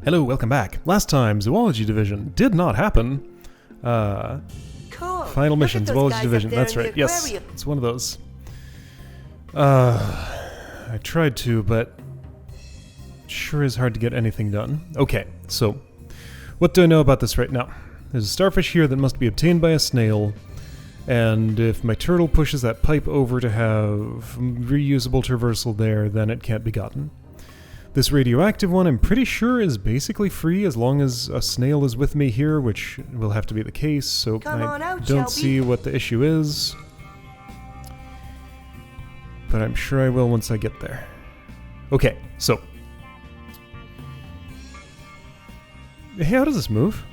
Hello, welcome back. Last time, Zoology Division did not happen. Cool. Final mission, Zoology Division. That's right. Yes, it's one of those. I tried to, but it sure is hard to get anything done. Okay, so what do I know about this right now? There's a starfish here that must be obtained by a snail, and if my turtle pushes that pipe over to have reusable traversal there, then it can't be gotten. This radioactive one, I'm pretty sure, is basically free as long as a snail is with me here, which will have to be the case, so I don't see what the issue is. But I'm sure I will once I get there. Okay, so. Hey, how does this move?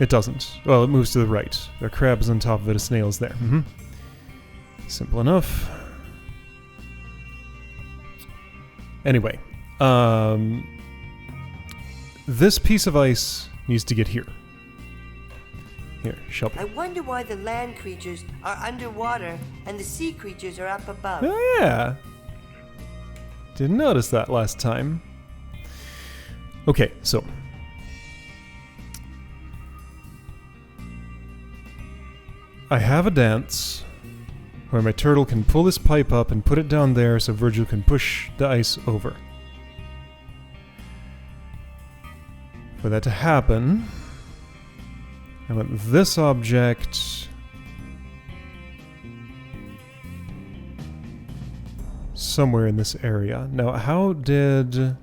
It doesn't. Well, it moves to the right. A crab is on top of it, a snail is there. Simple enough. Anyway, this piece of ice needs to get here. Here, Shelby. I wonder why the land creatures are underwater and the sea creatures are up above. Oh yeah. Didn't notice that last time. Okay, so. I have a dance where my turtle can pull this pipe up and put it down there so Virgil can push the ice over. For that to happen, I want this object somewhere in this area. Now, how did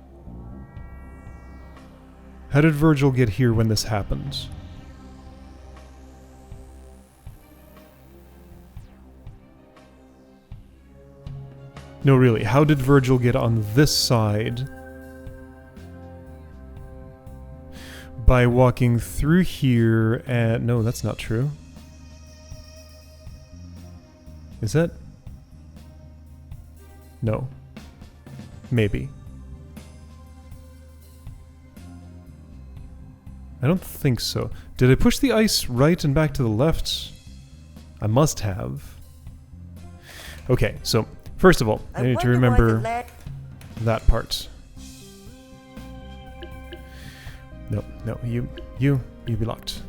Virgil get here when this happened? No, really, how did Virgil get on this side? By walking through here and... No, that's not true. Is that? No. Maybe. I don't think so. Did I push the ice right and back to the left? I must have. Okay, so... First of all, I need to remember that part. No, you be locked.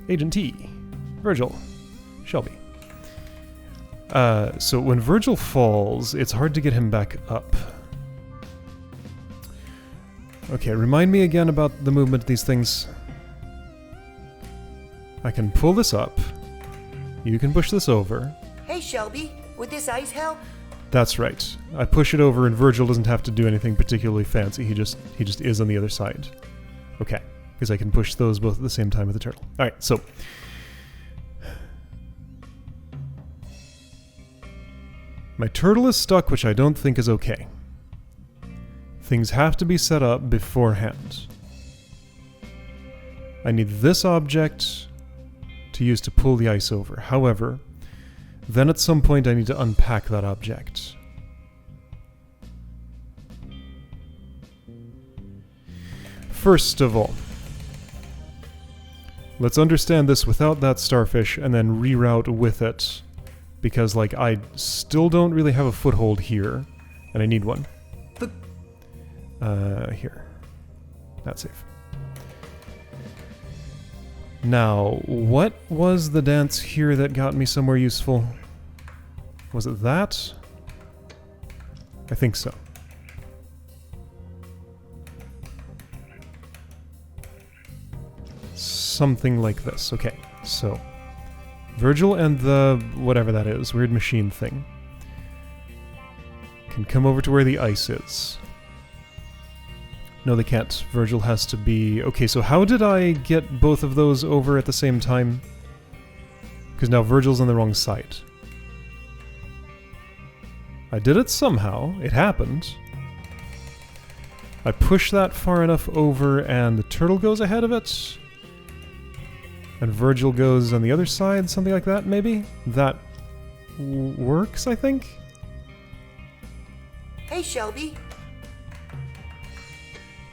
Agent T, Virgil, Shelby. So when Virgil falls, it's hard to get him back up. Okay, remind me again about the movement of these things. I can pull this up. You can push this over. Hey, Shelby. Would this ice help? That's right. I push it over and Virgil doesn't have to do anything particularly fancy. He just is on the other side. Okay. Because I can push those both at the same time with the turtle. Alright, so. My turtle is stuck, which I don't think is okay. Things have to be set up beforehand. I need this object to use to pull the ice over. However, then at some point I need to unpack that object. First of all, let's understand this without that starfish and then reroute with it. Because, like, I still don't really have a foothold here, and I need one. Here. That's safe. Now, what was the dance here that got me somewhere useful? Was it that? I think so. Something like this. Okay, so Virgil and the whatever that is, weird machine thing, can come over to where the ice is. No, they can't. Virgil has to be... Okay, so how did I get both of those over at the same time? Because now Virgil's on the wrong side. I did it somehow. It happened. I push that far enough over and the turtle goes ahead of it. And Virgil goes on the other side, something like that, maybe? That works, I think? Hey, Shelby.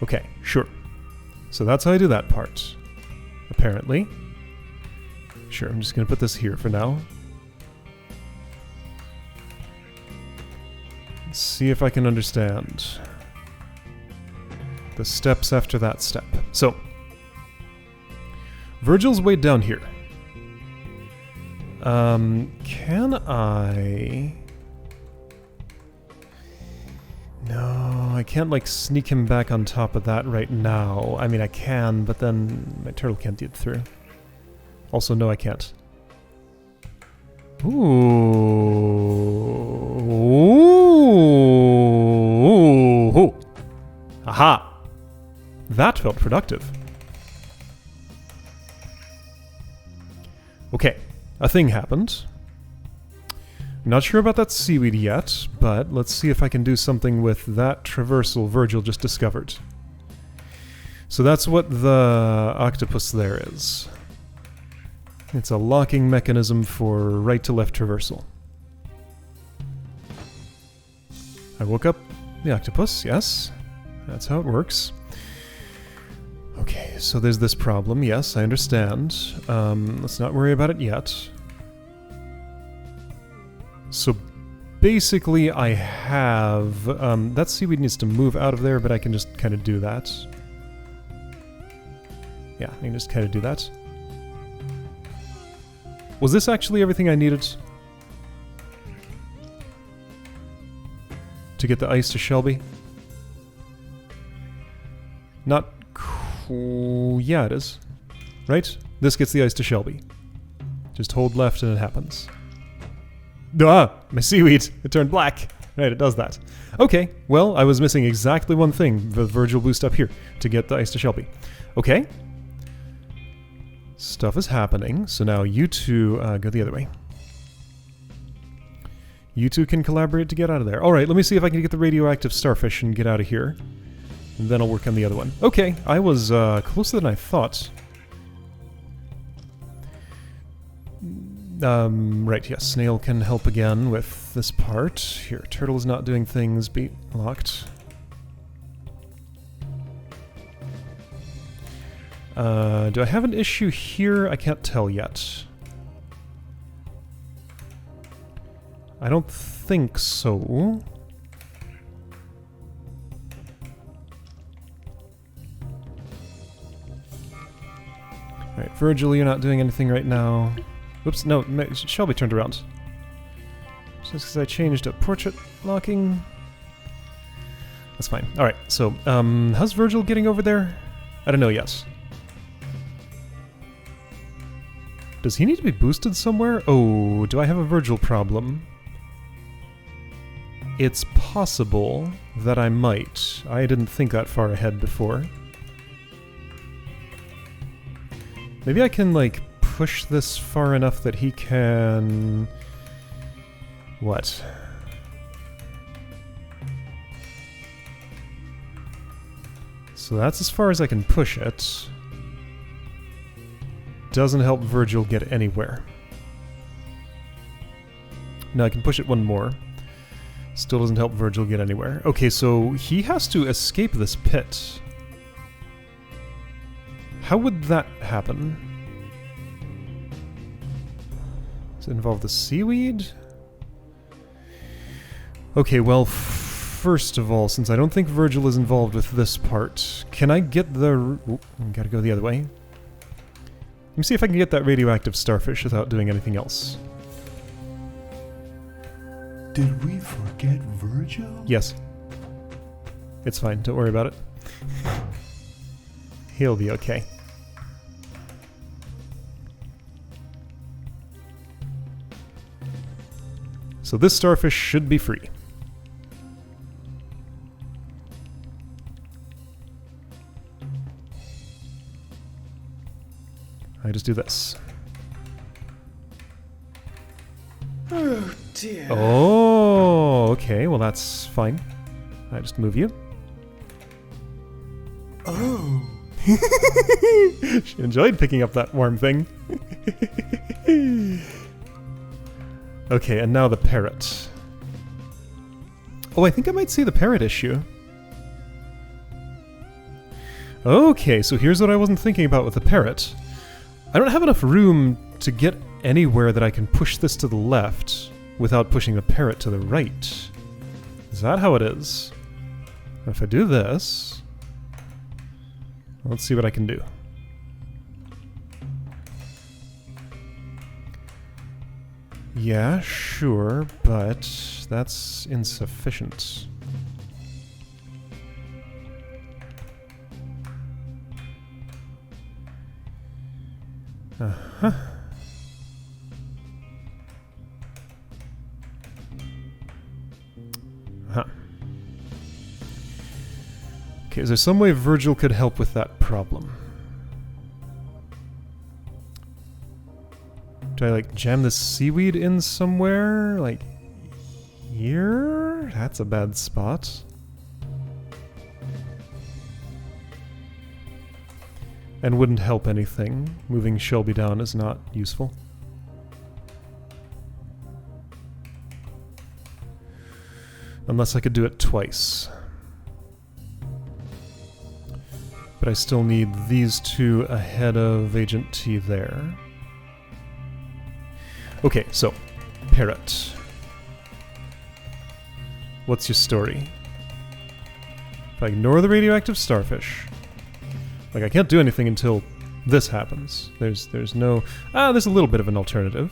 Okay, sure. So that's how I do that part. Apparently. Sure, I'm just gonna put this here for now. Let's see if I can understand. The steps after that step. So, Virgil's way down here. Can I... No, I can't, like, sneak him back on top of that right now. I mean, I can, but then my turtle can't get through. Also, no, I can't. Ooh. Ooh. Aha! That felt productive. Okay, a thing happened. I'm not sure about that seaweed yet, but let's see if I can do something with that traversal Virgil just discovered. So that's what the octopus there is. It's a locking mechanism for right-to-left traversal. I woke up the octopus, yes. That's how it works. Okay, so there's this problem. Yes, I understand. Let's not worry about it yet. So basically I have... that seaweed needs to move out of there, but I can just kind of do that. Yeah, I can just kind of do that. Was this actually everything I needed? To get the ice to Shelby? Not cool. Yeah, it is. Right? This gets the ice to Shelby. Just hold left and it happens. Ah! My seaweed! It turned black! Right, it does that. Okay, well, I was missing exactly one thing, the Virgil boost up here, to get the ice to Shelby. Okay. Stuff is happening, so now you two go the other way. You two can collaborate to get out of there. Alright, let me see if I can get the radioactive starfish and get out of here. And then I'll work on the other one. Okay, I was closer than I thought. Right, yes, snail can help again with this part. Here, turtle is not doing things, be locked. Do I have an issue here? I can't tell yet. I don't think so. Alright, Virgil, you're not doing anything right now. Whoops, no, Shelby turned around. Just because I changed a portrait locking. That's fine. Alright, so, how's Virgil getting over there? I don't know yet. Does he need to be boosted somewhere? Oh, do I have a Virgil problem? It's possible that I might. I didn't think that far ahead before. Maybe I can, like, push this far enough that he can... What? So that's as far as I can push it. Doesn't help Virgil get anywhere. Now I can push it one more. Still doesn't help Virgil get anywhere. Okay, so he has to escape this pit. How would that happen? Does it involve the seaweed? Okay, well, first of all, since I don't think Virgil is involved with this part, can I get the... gotta go the other way. Let me see if I can get that radioactive starfish without doing anything else. Did we forget Virgil? Yes. It's fine, don't worry about it. He'll be okay. So this starfish should be free. I just do this. Oh dear. Oh, okay, well that's fine. I just move you. Oh. She enjoyed picking up that warm thing. Okay, and now the parrot. Oh, I think I might see the parrot issue. Okay, so here's what I wasn't thinking about with the parrot. I don't have enough room to get anywhere that I can push this to the left without pushing the parrot to the right. Is that how it is? If I do this... Let's see what I can do. Yeah, sure, but that's insufficient. Uh-huh. Huh. Okay, is there some way Virgil could help with that problem? Do I, like, jam this seaweed in somewhere? Like, here? That's a bad spot. And wouldn't help anything. Moving Shelby down is not useful. Unless I could do it twice. But I still need these two ahead of Agent T there. Okay, so, Parrot. What's your story? If I ignore the radioactive starfish... Like, I can't do anything until this happens. There's no... there's a little bit of an alternative.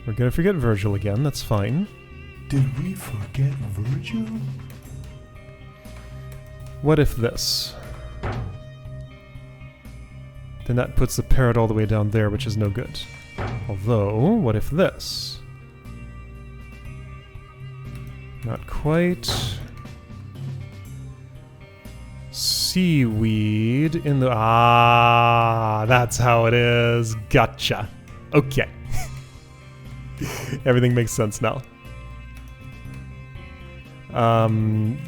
We're gonna forget Virgil again, that's fine. Did we forget Virgil? What if this? Then that puts the parrot all the way down there, which is no good. Although, what if this? Not quite. Seaweed in the... Ah, that's how it is. Gotcha. Okay. Everything makes sense now.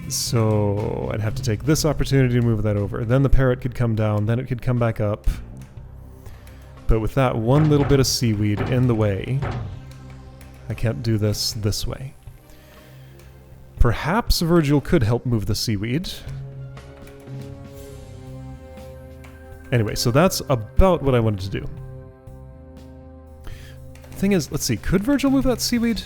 So I'd have to take this opportunity to move that over. Then the parrot could come down, then it could come back up. But with that one little bit of seaweed in the way, I can't do this way. Perhaps Virgil could help move the seaweed. Anyway, so that's about what I wanted to do. Thing is, let's see, could Virgil move that seaweed?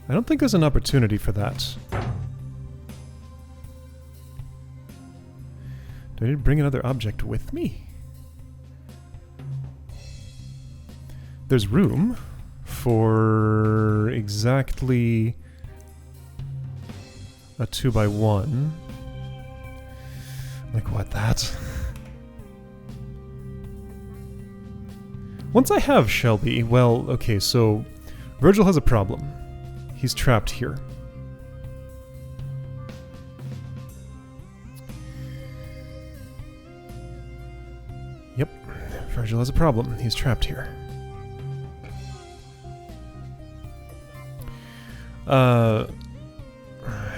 I don't think there's an opportunity for that. Do I need to bring another object with me? There's room for exactly a 2x1. Like, what, that? Once I have Shelby, well, okay, so Virgil has a problem. He's trapped here. Yep, Virgil has a problem. He's trapped here.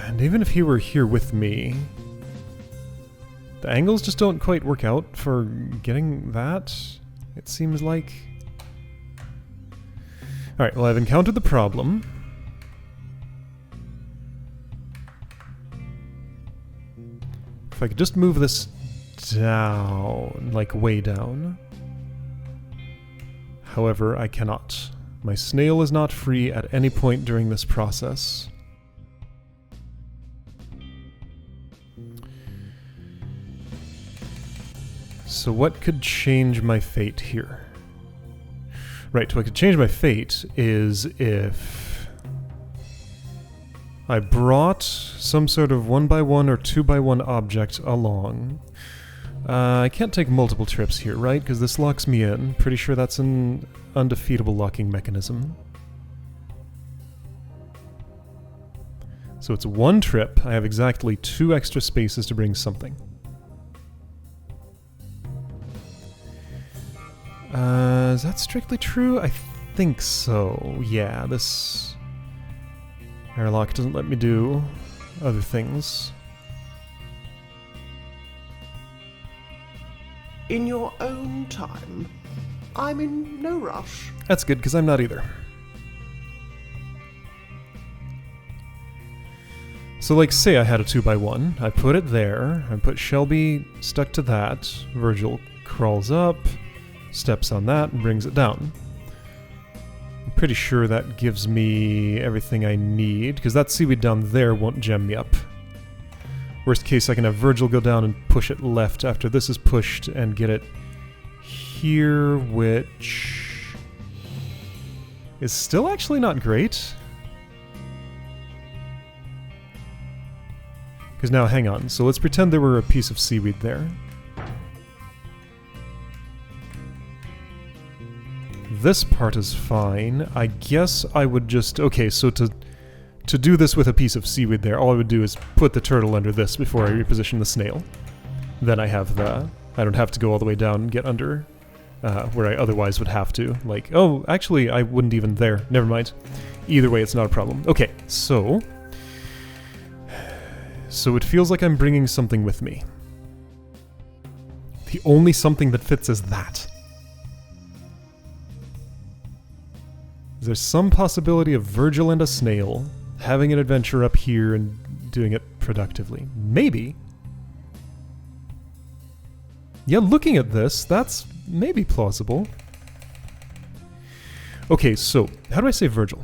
And even if he were here with me, the angles just don't quite work out for getting that, it seems like. Alright, well, I've encountered the problem. If I could just move this down, like way down. However, I cannot. My snail is not free at any point during this process. So what could change my fate here? Right, what could change my fate is if I brought some sort of 1x1 or 2x1 object along. I can't take multiple trips here, right? Because this locks me in. Pretty sure that's an undefeatable locking mechanism. So it's one trip. I have exactly 2 extra spaces to bring something. Is that strictly true? I think so. Yeah, this airlock doesn't let me do other things. In your own time. I'm in no rush. That's good, because I'm not either. So, like, say I had a 2x1. I put it there. I put Shelby stuck to that. Virgil crawls up, steps on that, and brings it down. I'm pretty sure that gives me everything I need, because that seaweed down there won't gem me up. Worst case, I can have Virgil go down and push it left after this is pushed and get it here, which is still actually not great. Because now, hang on, so let's pretend there were a piece of seaweed there. This part is fine. I guess I would just... Okay, so to do this with a piece of seaweed there, all I would do is put the turtle under this before I reposition the snail. Then I have the... I don't have to go all the way down and get under where I otherwise would have to. Like, oh, actually, I wouldn't even there. Never mind. Either way, it's not a problem. Okay, so... So it feels like I'm bringing something with me. The only something that fits is that. Is there some possibility of Virgil and a snail having an adventure up here and doing it productively? Maybe. Yeah, looking at this, that's maybe plausible. Okay, so, how do I say Virgil?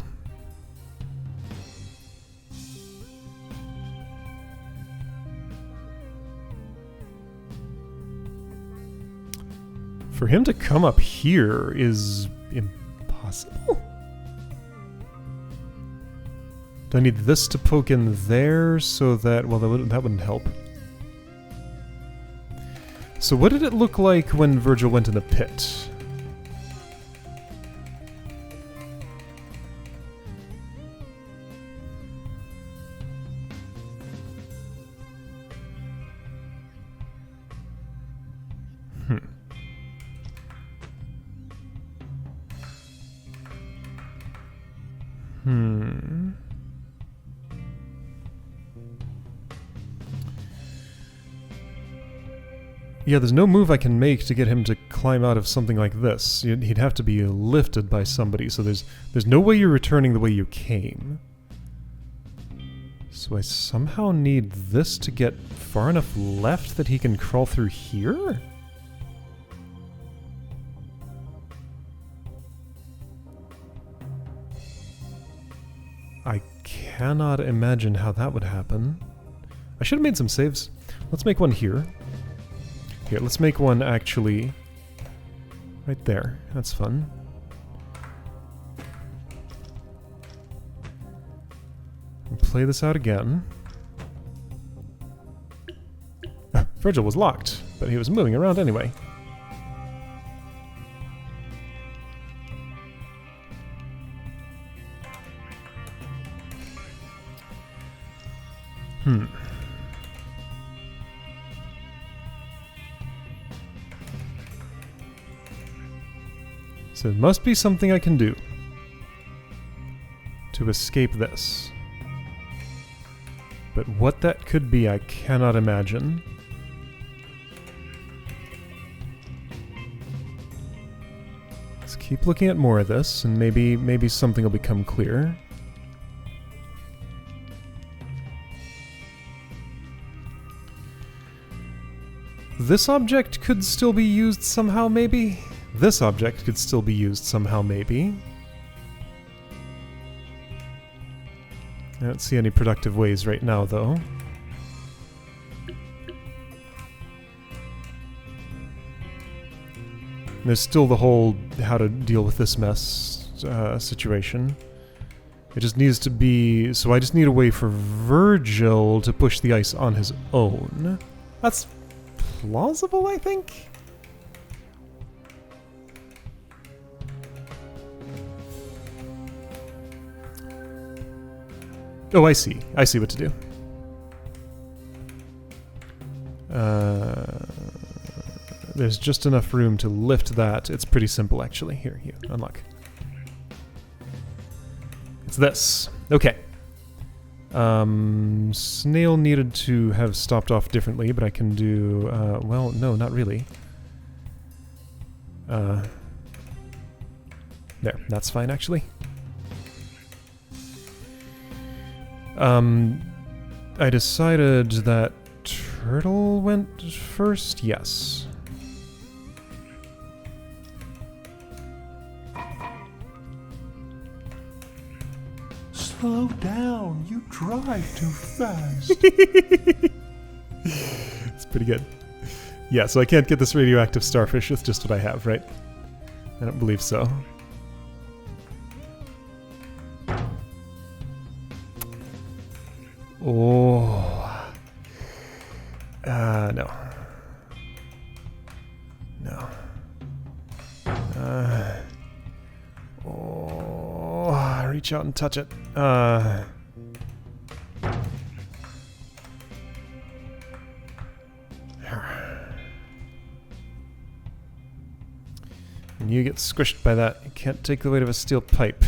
For him to come up here is impossible? Do I need this to poke in there so that... Well, that wouldn't help. So what did it look like when Virgil went in the pit? Yeah, there's no move I can make to get him to climb out of something like this. He'd have to be lifted by somebody, so there's no way you're returning the way you came. So I somehow need this to get far enough left that he can crawl through here? I cannot imagine how that would happen. I should have made some saves. Let's make one here. Here, let's make one actually right there. That's fun. And play this out again. Virgil was locked, but he was moving around anyway. So there must be something I can do to escape this. But what that could be, I cannot imagine. Let's keep looking at more of this, and maybe something will become clear. This object could still be used somehow, maybe? This object could still be used somehow, maybe. I don't see any productive ways right now, though. There's still the whole how to deal with this mess situation. It just needs to be... So I just need a way for Virgil to push the ice on his own. That's plausible, I think? Oh, I see. I see what to do. There's just enough room to lift that. It's pretty simple, actually. Here, unlock. It's this. Okay. Snail needed to have stopped off differently, but I can do... well, no, not really. There. That's fine, actually. I decided that turtle went first? Yes. Slow down. You drive too fast. It's pretty good. Yeah, so I can't get this radioactive starfish with just what I have, right? I don't believe so. Oh. No. No. Oh, reach out and touch it. When you get squished by that, you can't take the weight of a steel pipe.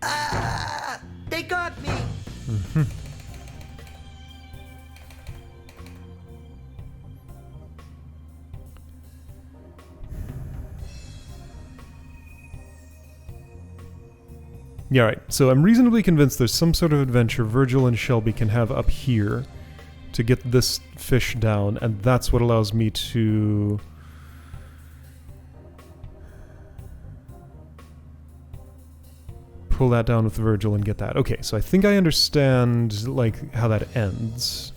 Ah! They got me! Mm-hmm. Yeah, right. So I'm reasonably convinced there's some sort of adventure Virgil and Shelby can have up here to get this fish down, and that's what allows me to... pull that down with Virgil and get that. Okay, so I think I understand, like, how that ends.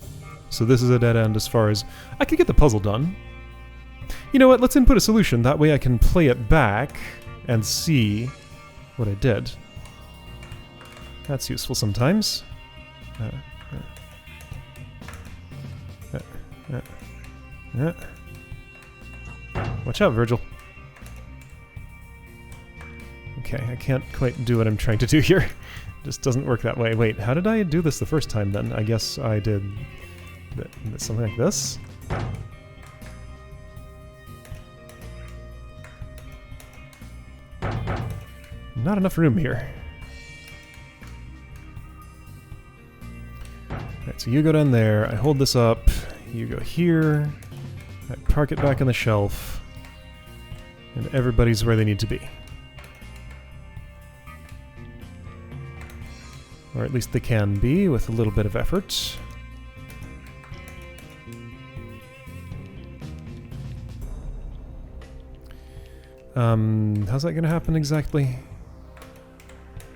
So this is a dead end as far as... I could get the puzzle done. You know what, let's input a solution. That way I can play it back and see what I did. That's useful sometimes. Watch out, Virgil. Okay, I can't quite do what I'm trying to do here. It just doesn't work that way. Wait, how did I do this the first time then? I guess I did something like this? Not enough room here. Alright, so you go down there, I hold this up, you go here, I park it back on the shelf, and everybody's where they need to be. Or at least they can be, with a little bit of effort. How's that gonna happen exactly?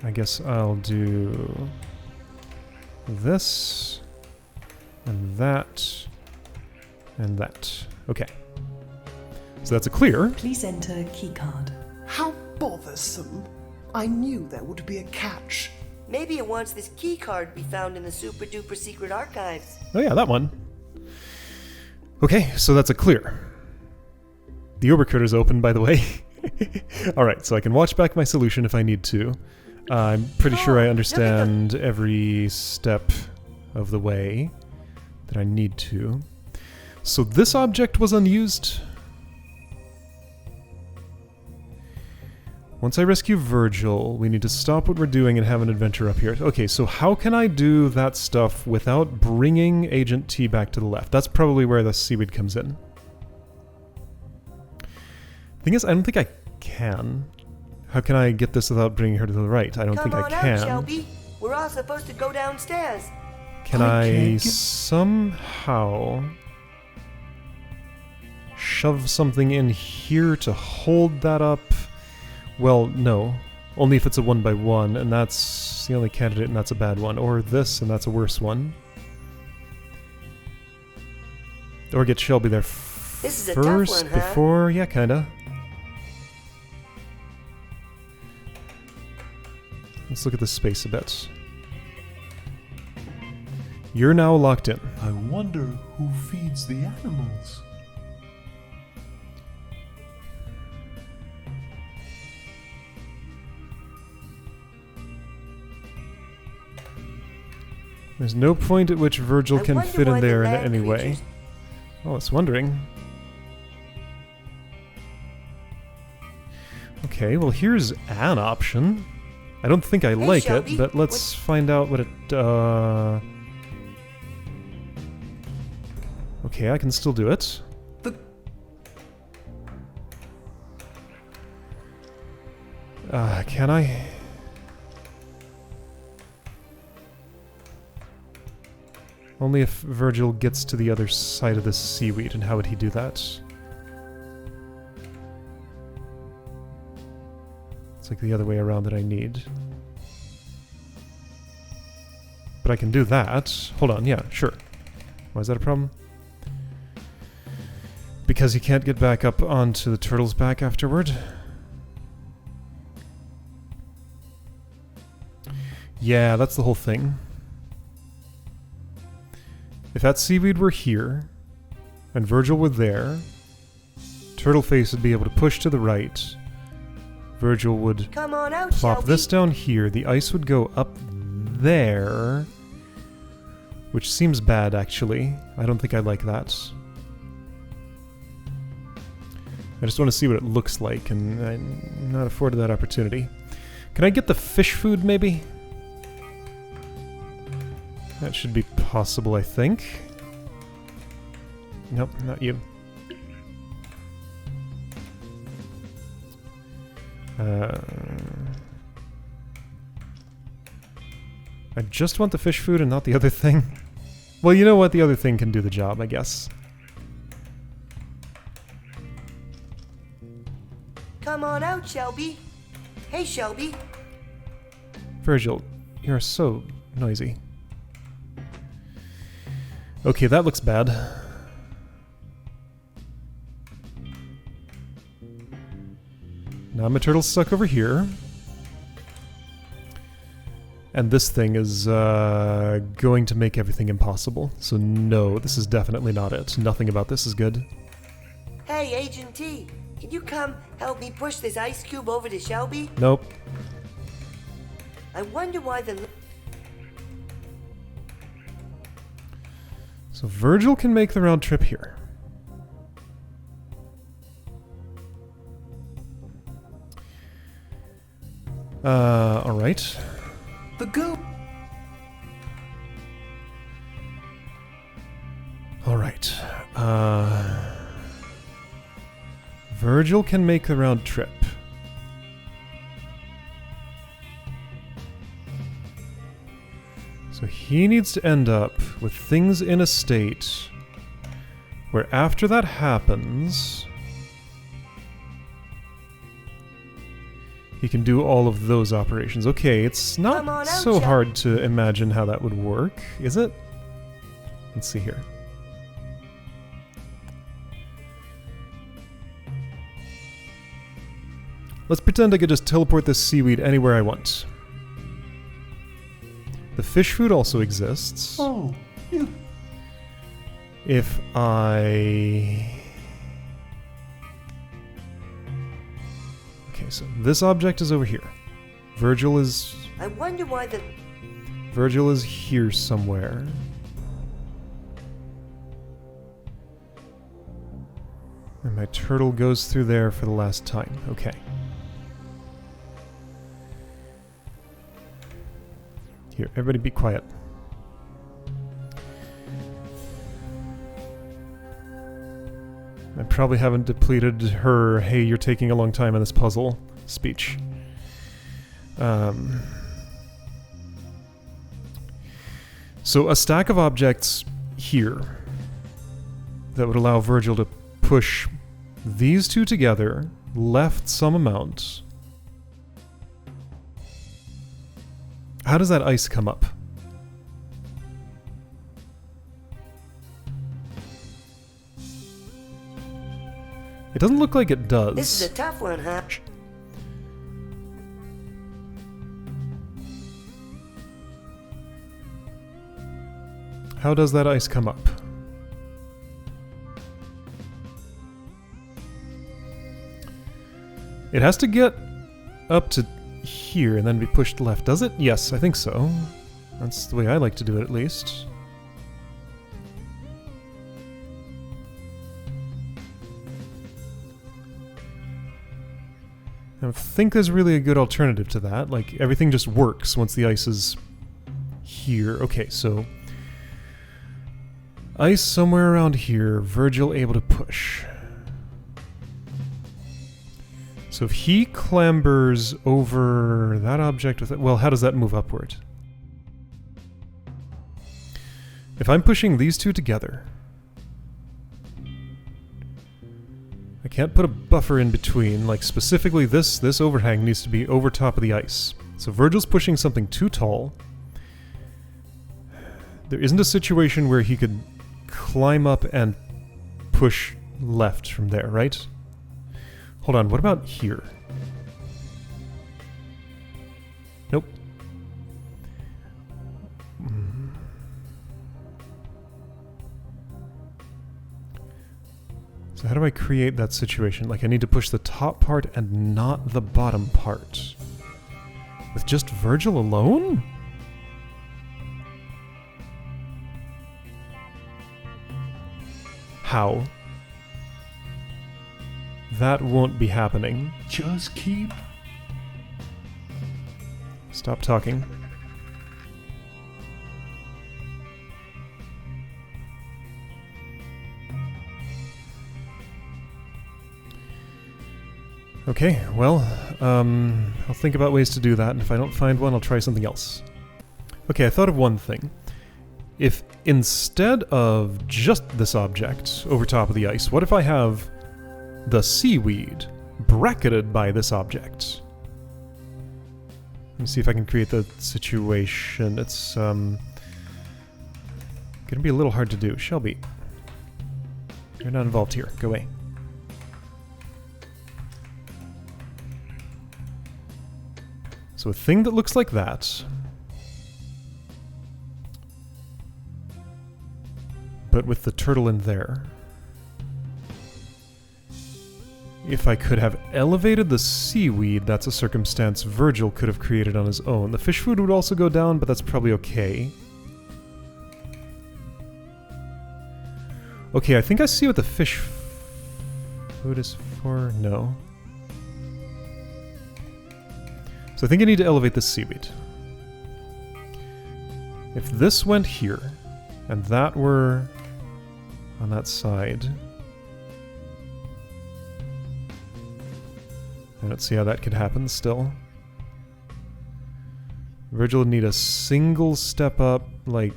I guess I'll do this, and that, and that. Okay. So that's a clear. Please enter keycard. How bothersome. I knew there would be a catch. Maybe it wants this key card to be found in the super duper secret archives. Oh yeah, that one. Okay, so that's a clear. The Obercritter's open, by the way. Alright, so I can watch back my solution if I need to. I'm pretty sure I understand every step of the way that I need to. So this object was unused. Once I rescue Virgil, we need to stop what we're doing and have an adventure up here. Okay, so how can I do that stuff without bringing Agent T back to the left? That's probably where the seaweed comes in. Thing is, I don't think I can. How can I get this without bringing her to the right? I don't think I can. Come on out, Shelby. We're all supposed to go downstairs. Can I somehow shove something in here to hold that up? Well, no. Only if it's a 1x1, and that's the only candidate, and that's a bad one. Or this, and that's a worse one. Or get Shelby there This is a first, tough one, huh? before... Yeah, kinda. Let's look at the space a bit. You're now locked in. I wonder who feeds the animals. There's no point at which Virgil I can wonder fit in why the there in land any way. creatures- Oh, I was wondering. Okay, well here's an option. I don't think I Hey, like Shelby, it, but let's find out what it... Okay, I can still do it. Can I? Only if Virgil gets to the other side of this seaweed, and how would he do that? It's like the other way around that I need. But I can do that. Hold on, yeah, sure. Why is that a problem? Because he can't get back up onto the turtle's back afterward? Yeah, that's the whole thing. If that seaweed were here, and Virgil were there, Turtleface would be able to push to the right. Virgil would Come on out, plop Shelby. this down here. The ice would go up there, which seems bad, actually. I don't think I like that. I just want to see what it looks like, and I'm not afforded that opportunity. Can I get the fish food, maybe? That should be possible, I think. Nope, not you. I just want the fish food and not the other thing. Well, you know what? The other thing can do the job, I guess. Come on out, Shelby. Hey, Shelby. Virgil, you're so noisy. Okay, that looks bad. Now my turtle's stuck over here. And this thing is going to make everything impossible. So no, this is definitely not it. Nothing about this is good. Hey, Agent T. Can you come help me push this ice cube over to Shelby? Nope. I wonder why the... So Virgil can make the round trip here. Alright. The go. Alright. Virgil can make the round trip. So he needs to end up with things in a state where after that happens, he can do all of those operations. Okay, it's Come on not out, so Chuck. hard to imagine how that would work, is it? Let's see here. Let's pretend I could just teleport this seaweed anywhere I want. The fish food also exists. Oh, you. If I... Okay, so this object is over here. Virgil is I wonder why the... Virgil is here somewhere. And my turtle goes through there for the last time. Okay. Here, everybody be quiet. I probably haven't depleted her, hey, you're taking a long time on this puzzle speech. So a stack of objects here that would allow Virgil to push these two together, left some amount. How does that ice come up? It doesn't look like it does. This is a tough one, huh? How does that ice come up? It has to get up to here and then be pushed left, does it? Yes, I think so. That's the way I like to do it, at least. I think there's really a good alternative to that. Like, everything just works once the ice is here. Okay, so... ice somewhere around here, Virgil able to push. So if he clambers over that object with it... Well, how does that move upward? If I'm pushing these two together... I can't put a buffer in between. Like, specifically this overhang needs to be over top of the ice. So Virgil's pushing something too tall. There isn't a situation where he could climb up and push left from there, right? Hold on, what about here? Nope. So how do I create that situation? Like, I need to push the top part and not the bottom part. With just Virgil alone? How? That won't be happening. Just keep. Stop talking. Okay, well, I'll think about ways to do that, and if I don't find one, I'll try something else. Okay, I thought of one thing. If instead of just this object over top of the ice, what if I have the seaweed bracketed by this object? Let me see if I can create the situation. It's gonna be a little hard to do. Shelby, you're not involved here. Go away. So a thing that looks like that, but with the turtle in there. If I could have elevated the seaweed, that's a circumstance Virgil could have created on his own. The fish food would also go down, but that's probably okay. Okay, I think I see what the fish food is for. No. So I think I need to elevate this seaweed. If this went here, and that were on that side, I don't see how that could happen still. Virgil would need a single step up, like,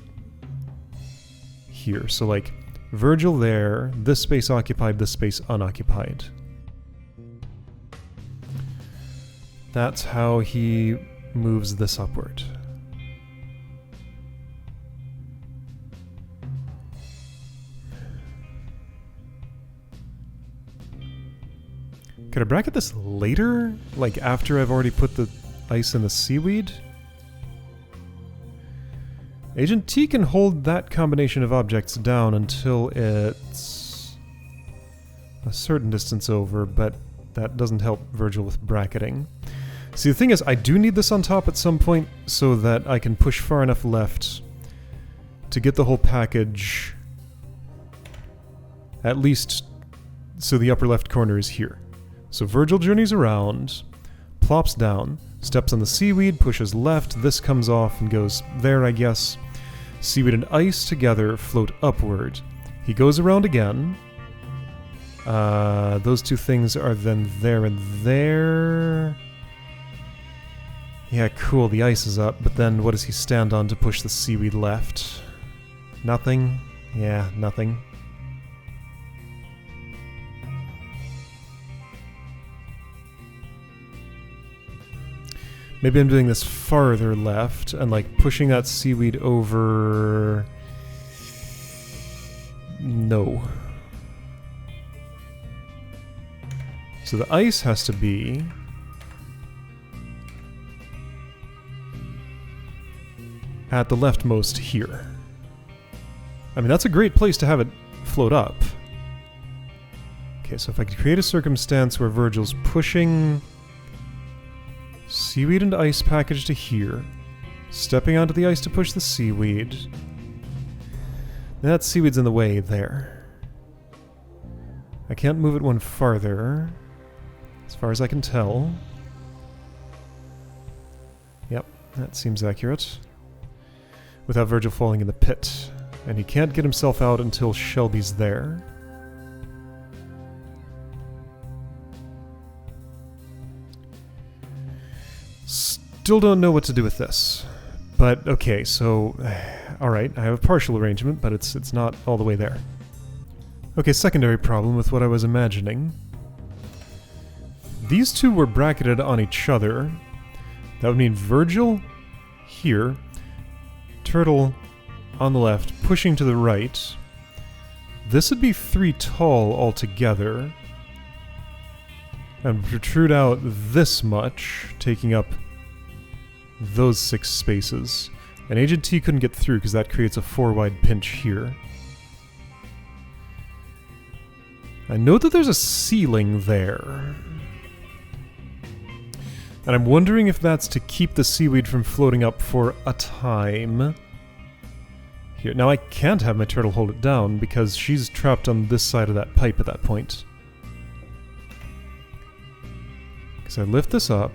here. So, like, Virgil there, this space occupied, this space unoccupied. That's how he moves this upward. Could I bracket this later? Like after I've already put the ice in the seaweed? Agent T can hold that combination of objects down until it's a certain distance over, but that doesn't help Virgil with bracketing. See, the thing is, I do need this on top at some point so that I can push far enough left to get the whole package, at least so the upper left corner is here. So Virgil journeys around, plops down, steps on the seaweed, pushes left, this comes off and goes there, I guess. Seaweed and ice together float upward. He goes around again. Those two things are then there and there. Yeah, cool, the ice is up, but then what does he stand on to push the seaweed left? Nothing? Yeah, nothing. Maybe I'm doing this farther left and like pushing that seaweed over... No. So the ice has to be... at the leftmost here. I mean, that's a great place to have it float up. Okay, so if I could create a circumstance where Virgil's pushing seaweed and ice package to here, stepping onto the ice to push the seaweed. That seaweed's in the way there. I can't move it one farther, as far as I can tell. Yep, that seems accurate. Without Virgil falling in the pit. And he can't get himself out until Shelby's there. Still don't know what to do with this. But, okay, so... Alright, I have a partial arrangement, but it's not all the way there. Okay, secondary problem with what I was imagining. these two were bracketed on each other. That would mean Virgil here, Turtle on the left, pushing to the right. This would be 3 tall altogether. And protrude out this much, taking up those 6 spaces. And Agent T couldn't get through because that creates a 4-wide pinch here. I know that there's a ceiling there. And I'm wondering if that's to keep the seaweed from floating up for a time. Here. Now I can't have my turtle hold it down because she's trapped on this side of that pipe at that point. Because I lift this up.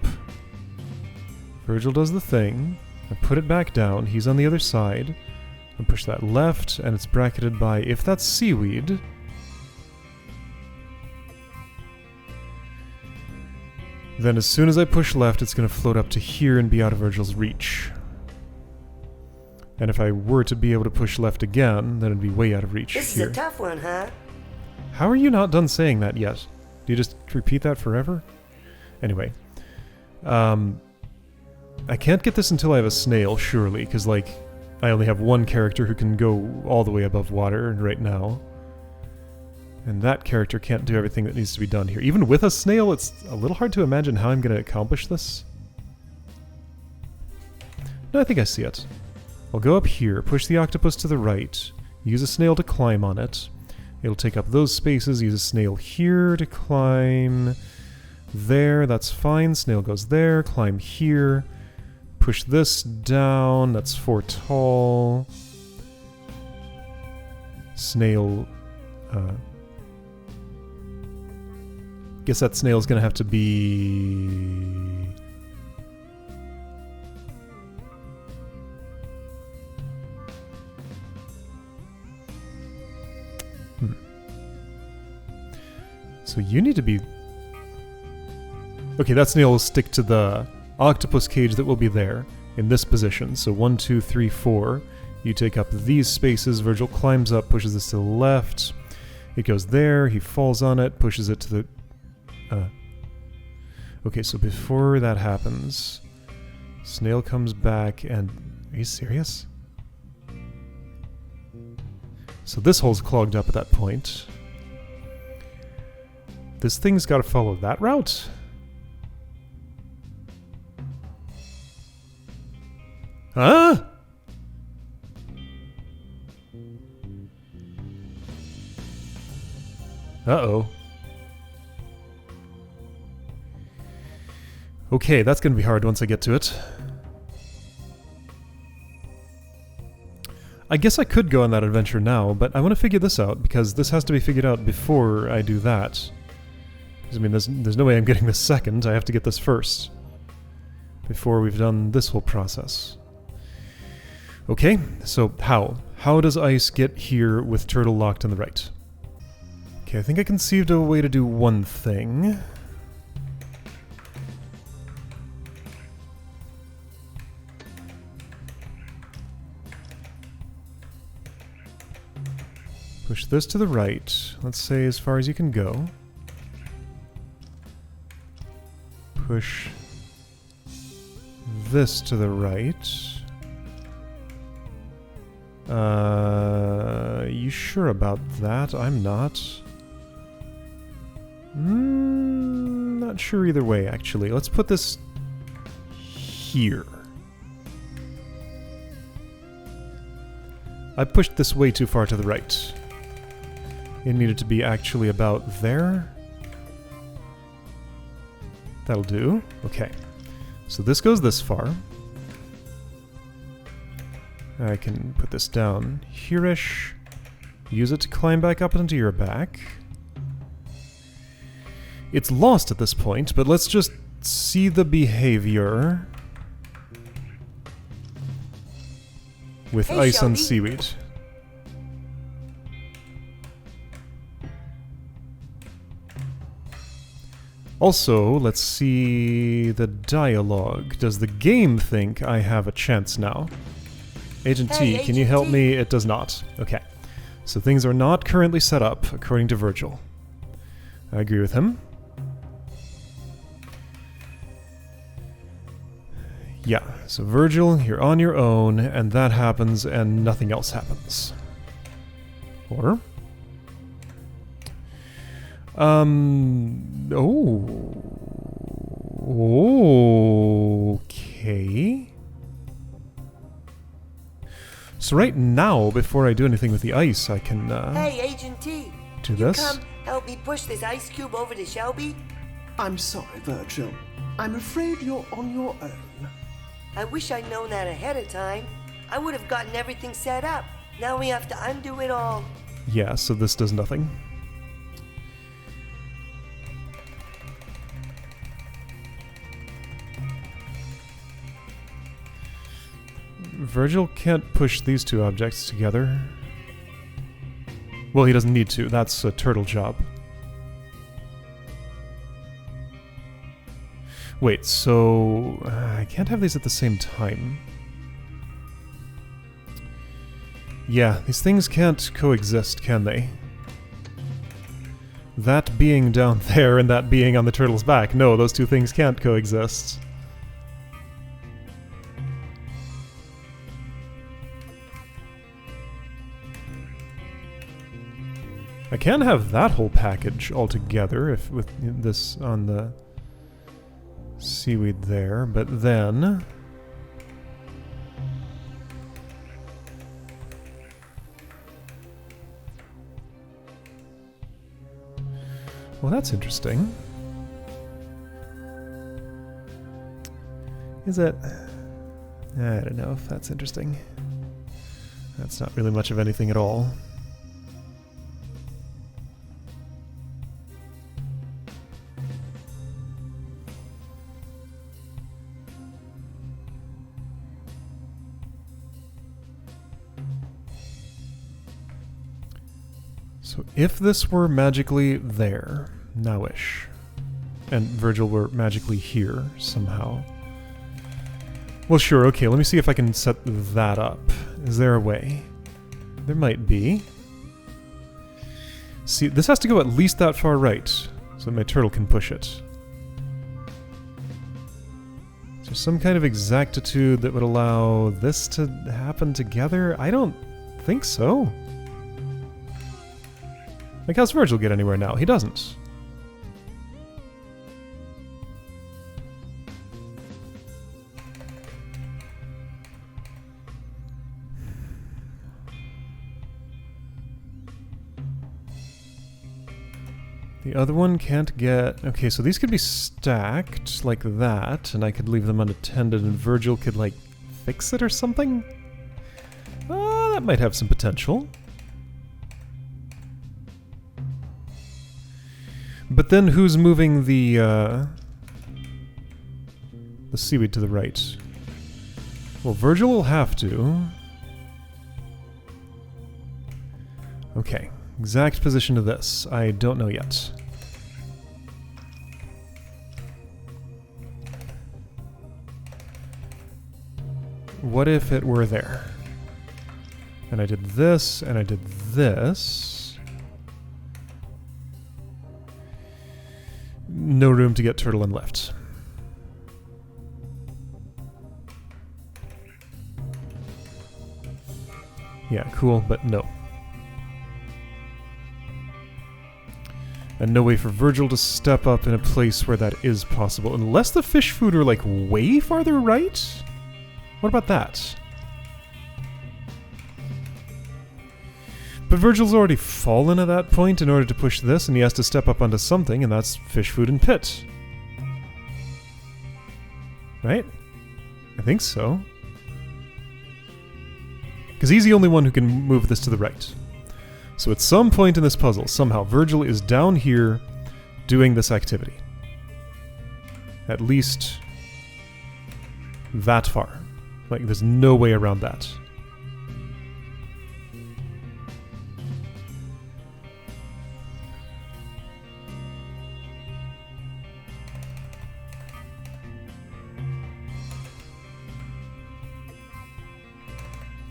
Virgil does the thing. I put it back down. He's on the other side. I push that left, and it's bracketed by, if that's seaweed... then as soon as I push left, it's going to float up to here and be out of Virgil's reach. And if I were to be able to push left again, then it'd be way out of reach This here. is a tough one, huh? How are you not done saying that yet? Do you just repeat that forever? Anyway. I can't get this until I have a snail, surely, because, like, I only have one character who can go all the way above water right now. And that character can't do everything that needs to be done here. Even with a snail, it's a little hard to imagine how I'm going to accomplish this. No, I think I see it. I'll go up here, push the octopus to the right, use a snail to climb on it. It'll take up those spaces, use a snail here to climb there, that's fine. Snail goes there, climb here. Push this down, that's 4 tall. Snail, guess that snail's gonna have to be... So you need to be... Okay, that snail will stick to the octopus cage that will be there in this position. So 1, 2, 3, 4. You take up these spaces. Virgil climbs up, pushes this to the left. It goes there. He falls on it, pushes it to the... Okay, so before that happens, snail comes back and... Are you serious? So this hole's clogged up at that point. This thing's got to follow that route? Huh? Uh-oh. Okay, that's gonna be hard once I get to it. I guess I could go on that adventure now, but I want to figure this out, because this has to be figured out before I do that. I mean, there's no way I'm getting this second. I have to get this first. Before we've done this whole process. Okay, so how? How does ice get here with turtle locked on the right? Okay, I think I conceived a way to do one thing. Push this to the right. Let's say as far as you can go. Push this to the right. You sure about that? I'm not. Not sure either way, actually. Let's put this here. I pushed this way too far to the right. It needed to be actually about there. That'll do. Okay. So this goes this far. I can put this down here-ish. Use it to climb back up onto your back. It's lost at this point, but let's just see the behavior with Hey, ice on Shelby. seaweed. Also, let's see the dialogue. Does the game think I have a chance now? Agent T, Hey, can you Agent help T. me? It does not. Okay. So things are not currently set up, according to Virgil. I agree with him. Yeah, so Virgil, you're on your own, and that happens, and nothing else happens. Or... Okay. So right now, before I do anything with the ice, I can, Hey, Agent T. do You this. come help me push this ice cube over to Shelby? I'm sorry, Virgil. I'm afraid you're on your own. I wish I'd known that ahead of time. I would have gotten everything set up. Now we have to undo it all. Yeah, so this does nothing. Virgil can't push these two objects together. Well, he doesn't need to. That's a turtle job. Wait, so... I can't have these at the same time. Yeah, these things can't coexist, can they? That being down there and that being on the turtle's back. No, those two things can't coexist. I can have that whole package all together if with this on the seaweed there, but then... Well, that's interesting. Is it? I don't know if that's interesting. That's not really much of anything at all. So if this were magically there, nowish, and Virgil were magically here somehow. Well, sure, okay, let me see if I can set that up. Is there a way? There might be. See, this has to go at least that far right, so that my turtle can push it. Is there some kind of exactitude that would allow this to happen together? I don't think so. Like, how's Virgil get anywhere now? He doesn't. The other one can't get... Okay, so these could be stacked like that, and I could leave them unattended, and Virgil could, like, fix it or something? That might have some potential. But then who's moving the seaweed to the right? Well, Virgil will have to. Okay, exact position of this. I don't know yet. What if it were there? And I did this, and I did this. No room to get turtle and left. Yeah, cool, but no. And no way for Virgil to step up in a place where that is possible. Unless the fish food are, like, way farther right? What about that? But Virgil's already fallen at that point in order to push this, and he has to step up onto something, and that's fish food and pit. Right? I think so. Because he's the only one who can move this to the right. So at some point in this puzzle, somehow, Virgil is down here doing this activity. At least that far. Like, there's no way around that.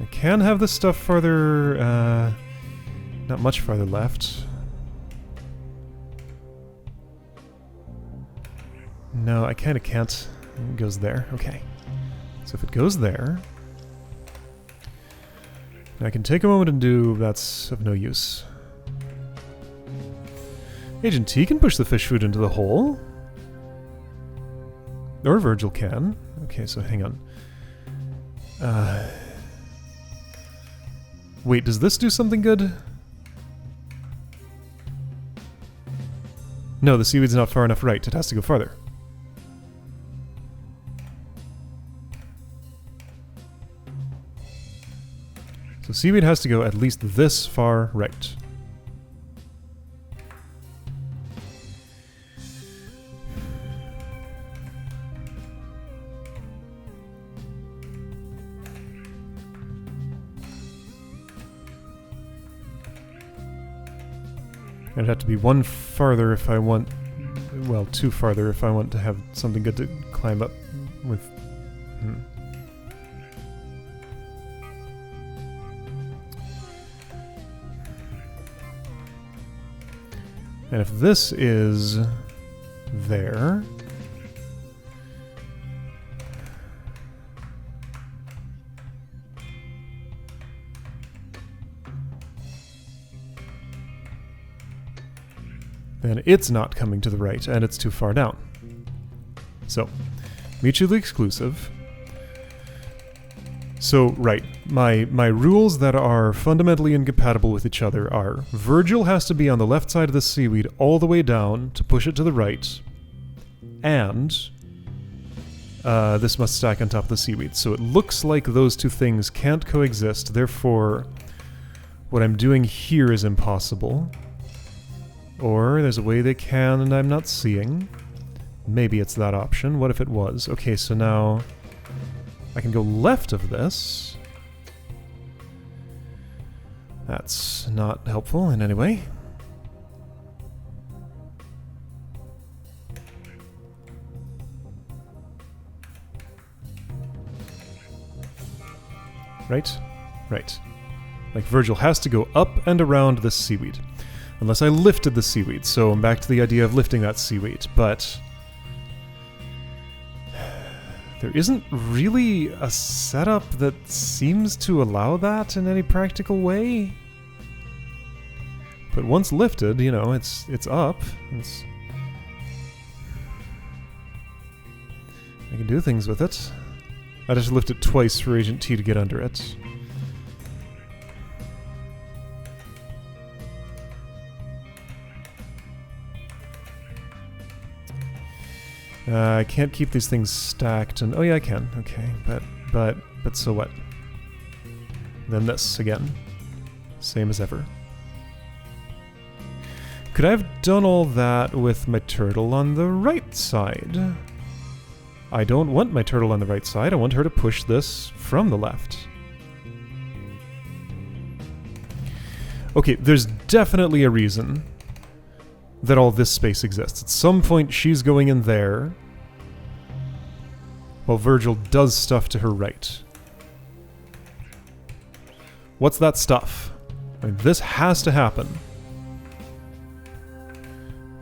I can have this stuff farther, not much farther left. No, I kind of can't. It goes there. Okay. So if it goes there, I can take a moment and do... That's of no use. Agent T can push the fish food into the hole. Or Virgil can. Okay, so hang on. Wait, does this do something good? No, the seaweed's not far enough right. It has to go farther. So seaweed has to go at least this far right. It'd have to be one farther if I want... Well, two farther if I want to have something good to climb up with. And if this is there... then it's not coming to the right, and it's too far down. So, mutually exclusive. So, right, my rules that are fundamentally incompatible with each other are Virgil has to be on the left side of the seaweed all the way down to push it to the right, and this must stack on top of the seaweed. So it looks like those two things can't coexist, therefore what I'm doing here is impossible. Or there's a way they can and I'm not seeing. Maybe it's that option. What if it was? Okay, so now I can go left of this. That's not helpful in any way. Right? Right. Like Virgil has to go up and around this seaweed. Unless I lifted the seaweed, so I'm back to the idea of lifting that seaweed, but there isn't really a setup that seems to allow that in any practical way. But once lifted, you know, it's up. I can do things with it. I'd have to lift it twice for Agent T to get under it. I can't keep these things stacked, and oh yeah, I can. Okay, but so what? Then this again, same as ever. Could I have done all that with my turtle on the right side? I don't want my turtle on the right side. I want her to push this from the left. Okay, there's definitely a reason that all this space exists. At some point she's going in there while Virgil does stuff to her right. What's that stuff? I mean, this has to happen.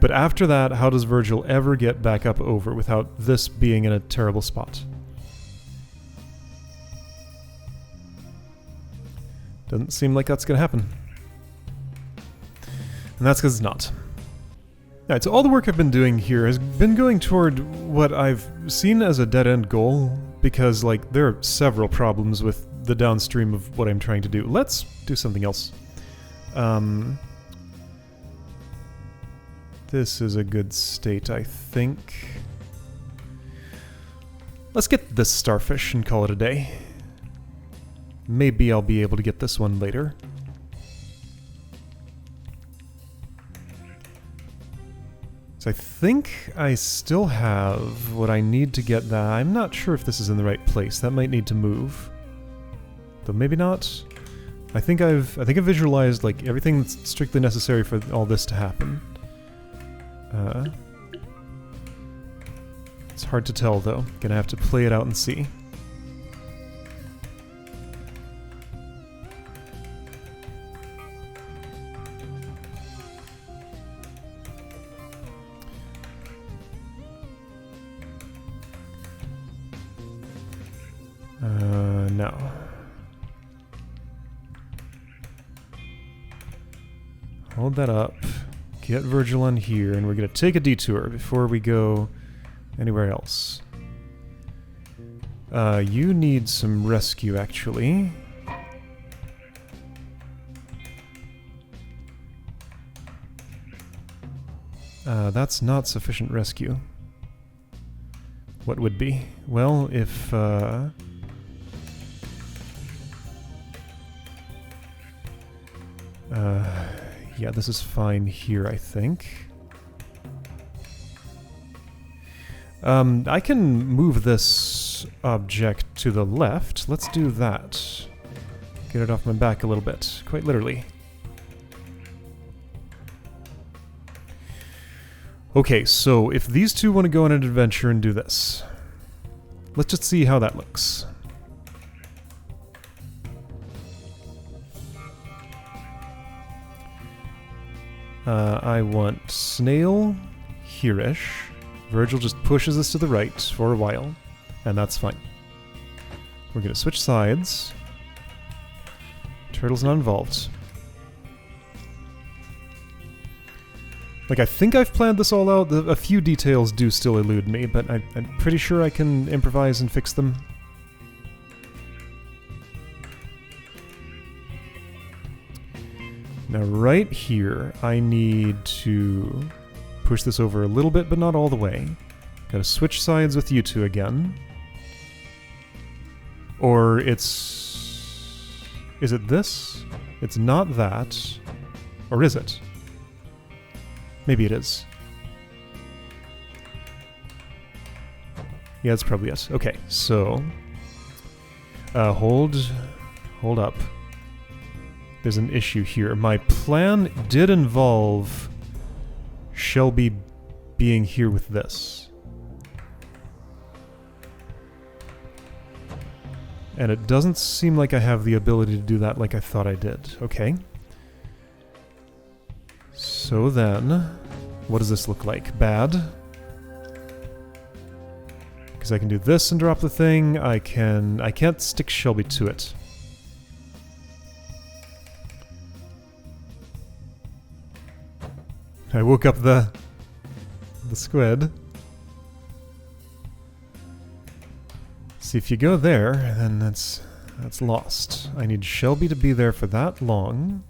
But after that, how does Virgil ever get back up over without this being in a terrible spot? Doesn't seem like that's gonna happen. And that's because it's not. Alright, so all the work I've been doing here has been going toward what I've seen as a dead-end goal, because, like, there are several problems with the downstream of what I'm trying to do. Let's do something else. This is a good state, I think. Let's get this starfish and call it a day. Maybe I'll be able to get this one later. So I think I still have what I need to get that. I'm not sure if this is in the right place. That might need to move. Though maybe not. I think I've visualized like everything that's strictly necessary for all this to happen. It's hard to tell though. Gonna have to play it out and see. now. Hold that up. Get Virgil on here, and we're going to take a detour before we go anywhere else. You need some rescue, actually. That's not sufficient rescue. What would be? Well, if, yeah, this is fine here, I think. I can move this object to the left. Let's do that. Get it off my back a little bit, quite literally. Okay, so if these two want to go on an adventure and do this, let's just see how that looks. I want snail here-ish. Virgil just pushes this to the right for a while, and that's fine. We're going to switch sides. Turtle's not involved. Like, I think I've planned this all out. A few details do still elude me, but I'm pretty sure I can improvise and fix them. Now, right here, I need to push this over a little bit, but not all the way. Gotta switch sides with you two again. Or it's... Is it this? It's not that. Or is it? Maybe it is. Yeah, that's probably it. Okay, so... hold up. There's an issue here. My plan did involve Shelby being here with this. And it doesn't seem like I have the ability to do that like I thought I did. Okay. So then, what does this look like? Bad. Because I can do this and drop the thing. I can't stick Shelby to it. I woke up the squid. See, if you go there, then that's lost. I need Shelby to be there for that long.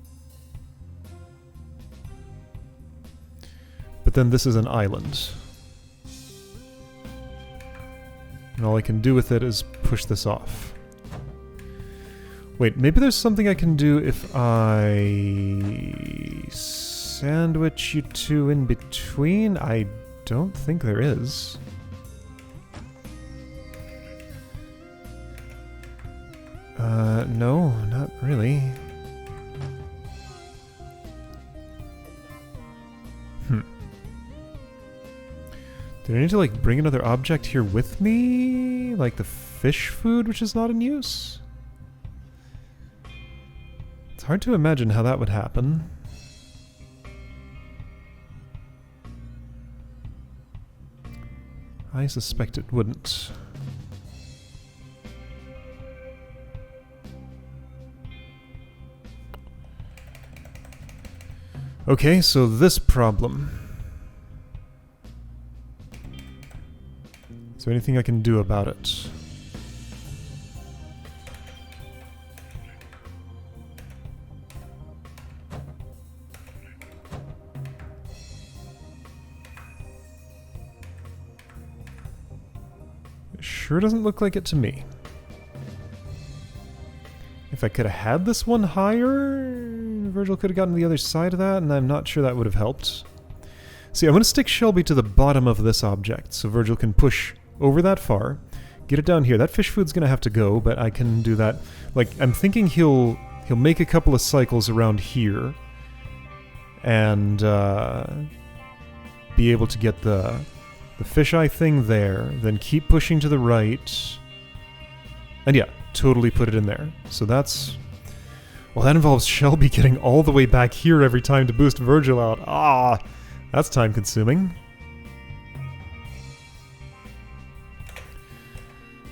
But then this is an island. And all I can do with it is push this off. Wait, maybe there's something I can do if I sandwich you two in between? I don't think there is. No, not really. Did I need to, like, bring another object here with me? Like the fish food, which is not in use? It's hard to imagine how that would happen. I suspect it wouldn't. Okay, so this problem. Is there anything I can do about it? It sure doesn't look like it to me. If I could have had this one higher, Virgil could have gotten the other side of that, and I'm not sure that would have helped. See, I'm going to stick Shelby to the bottom of this object, so Virgil can push over that far, get it down here. That fish food's going to have to go, but I can do that. Like, I'm thinking he'll make a couple of cycles around here, and be able to get the fisheye thing there, then keep pushing to the right, and yeah, totally put it in there. So that's... Well, that involves Shelby getting all the way back here every time to boost Virgil out. Ah, that's time-consuming.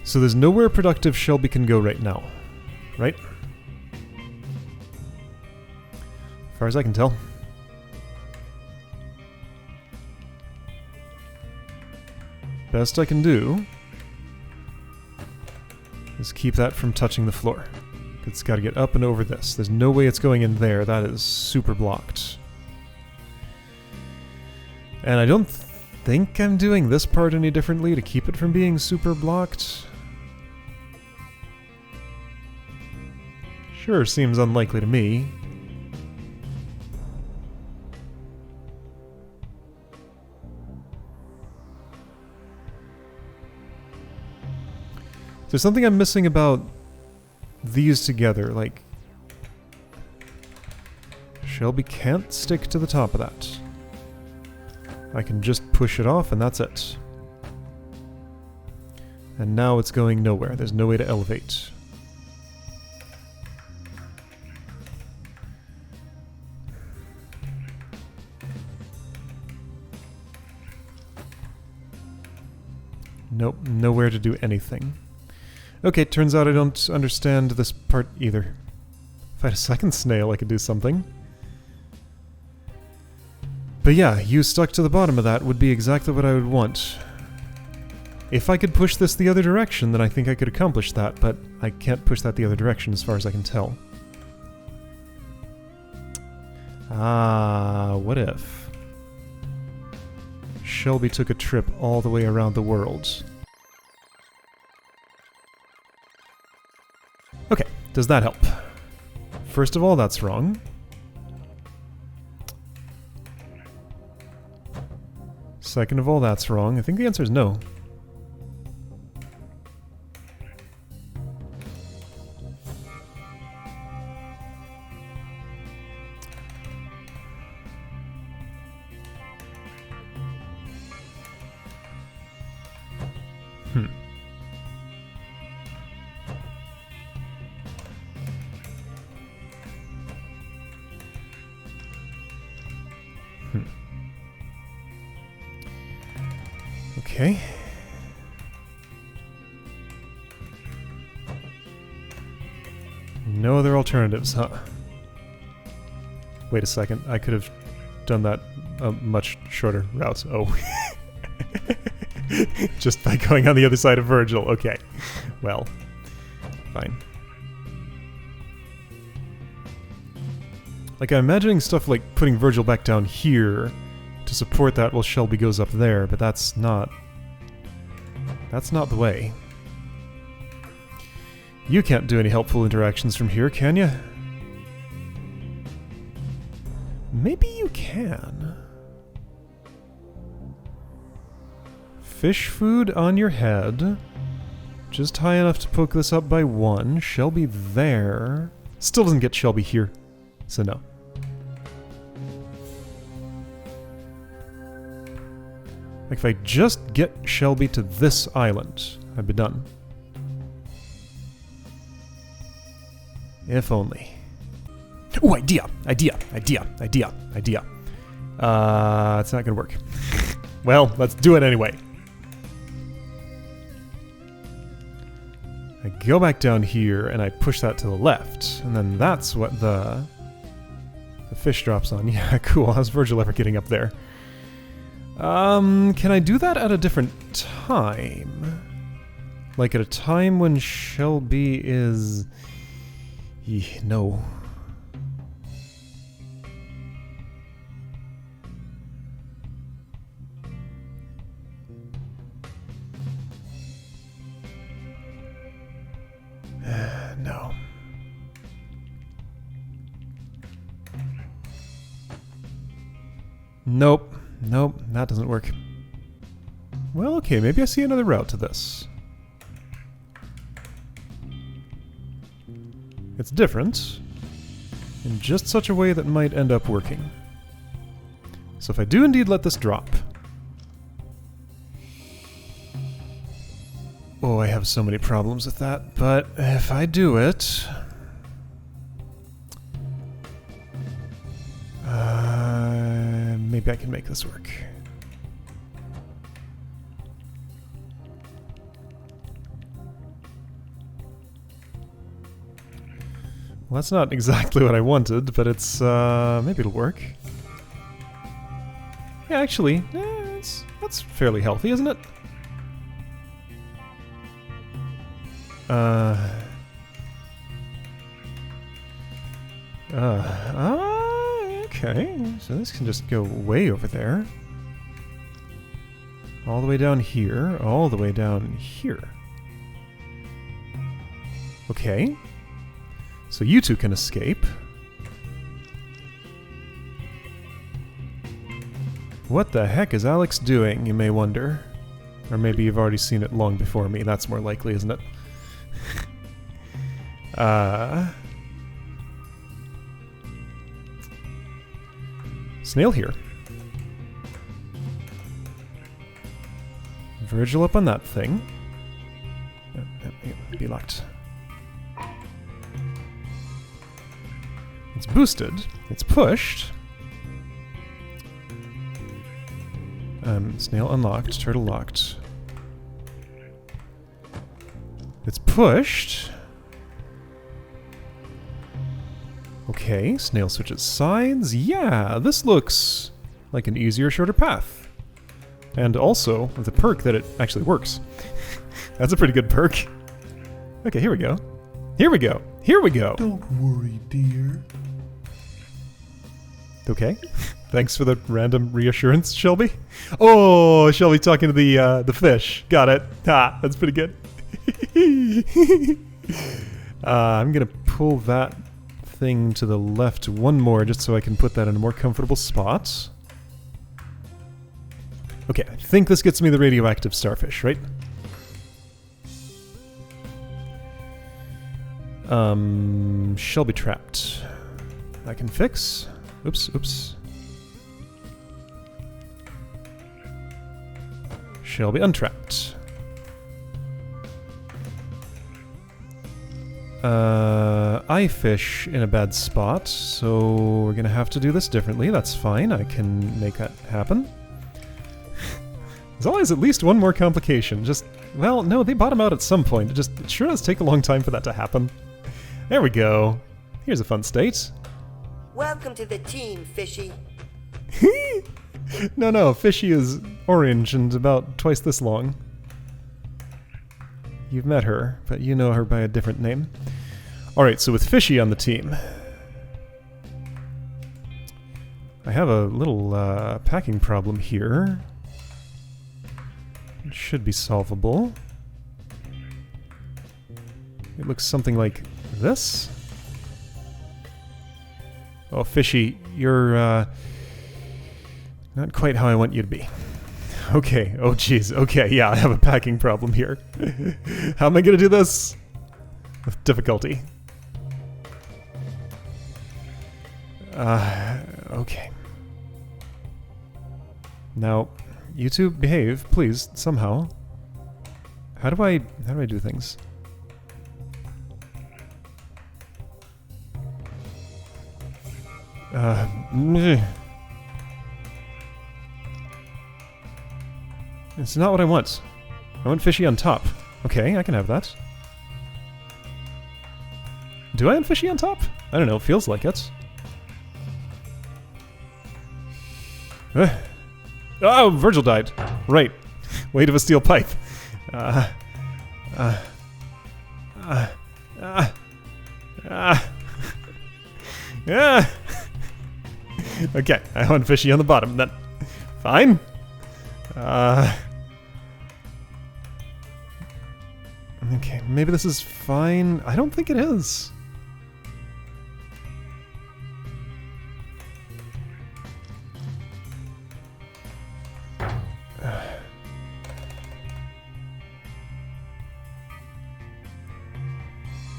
So there's nowhere productive Shelby can go right now, right? As far as I can tell. Best I can do is keep that from touching the floor. It's got to get up and over this. There's no way it's going in there. That is super blocked. And I don't think I'm doing this part any differently to keep it from being super blocked. Sure, seems unlikely to me. There's something I'm missing about these together, like Shelby can't stick to the top of that. I can just push it off and that's it. And now it's going nowhere. There's no way to elevate. Nope, nowhere to do anything. Okay, turns out I don't understand this part either. If I had a second snail, I could do something. But yeah, you stuck to the bottom of that would be exactly what I would want. If I could push this the other direction, then I think I could accomplish that, but I can't push that the other direction as far as I can tell. Ah, what if Shelby took a trip all the way around the world? Okay, does that help? First of all, that's wrong. Second of all, that's wrong. I think the answer is no. Okay. No other alternatives, huh? Wait a second, I could have done that a much shorter route. Oh. Just by going on the other side of Virgil. Okay. Well, fine. Like, I'm imagining stuff like putting Virgil back down here to support that while Shelby goes up there, but that's not the way. You can't do any helpful interactions from here, can you? Maybe you can. Fish food on your head. Just high enough to poke this up by one. Shelby there. Still doesn't get Shelby here, so no. Like, if I just get Shelby to this island, I'd be done. If only. Ooh, idea! Idea! Idea! Idea! Idea! It's not gonna work. Well, let's do it anyway. I go back down here, and I push that to the left, and then that's what the fish drops on. Yeah, cool. How's Virgil ever getting up there? Can I do that at a different time? Like at a time when Shelby is... No. No. Nope. Nope, that doesn't work. Well, okay, maybe I see another route to this. It's different, in just such a way that might end up working. So if I do indeed let this drop... Oh, I have so many problems with that, but if I do it... maybe I can make this work. Well, that's not exactly what I wanted, but it's, maybe it'll work. Yeah, actually, that's fairly healthy, isn't it? Okay, so this can just go way over there. All the way down here, all the way down here. Okay. So you two can escape. What the heck is Alex doing, you may wonder? Or maybe you've already seen it long before me, that's more likely, isn't it? Snail here. Virgil up on that thing. Be locked. It's boosted. It's pushed. Snail unlocked. Turtle locked. It's pushed. Okay, snail switches sides. Yeah, this looks like an easier, shorter path. And also, with a perk that it actually works. That's a pretty good perk. Okay, here we go. Here we go. Here we go. Don't worry, dear. Okay. Thanks for the random reassurance, Shelby. Oh, Shelby talking to the fish. Got it. Ah, that's pretty good. I'm gonna pull that thing to the left one more just so I can put that in a more comfortable spot. Okay, I think this gets me the radioactive starfish, right? Shelby trapped. I can fix. Oops, oops. Shelby untrapped. I fish in a bad spot, so we're gonna have to do this differently. That's fine, I can make that happen. There's always at least one more complication. Just, well, no, they bottom out at some point. It sure does take a long time for that to happen. There we go. Here's a fun state. Welcome to the team, Fishy. No, Fishy is orange and about twice this long. You've met her, but you know her by a different name. Alright, so with Fishy on the team, I have a little packing problem here. It should be solvable. It looks something like this. Oh, Fishy, you're not quite how I want you to be. Okay, oh jeez, okay, yeah, I have a packing problem here. How am I gonna do this? With difficulty. Okay. Now, you two behave, please, somehow. How do I do things? It's not what I want. I want Fishy on top. Okay, I can have that. Do I want Fishy on top? I don't know, it feels like it. Oh, Virgil died. Right. Weight of a steel pipe. Okay, I want Fishy on the bottom then. Fine. Okay, maybe this is fine. I don't think it is.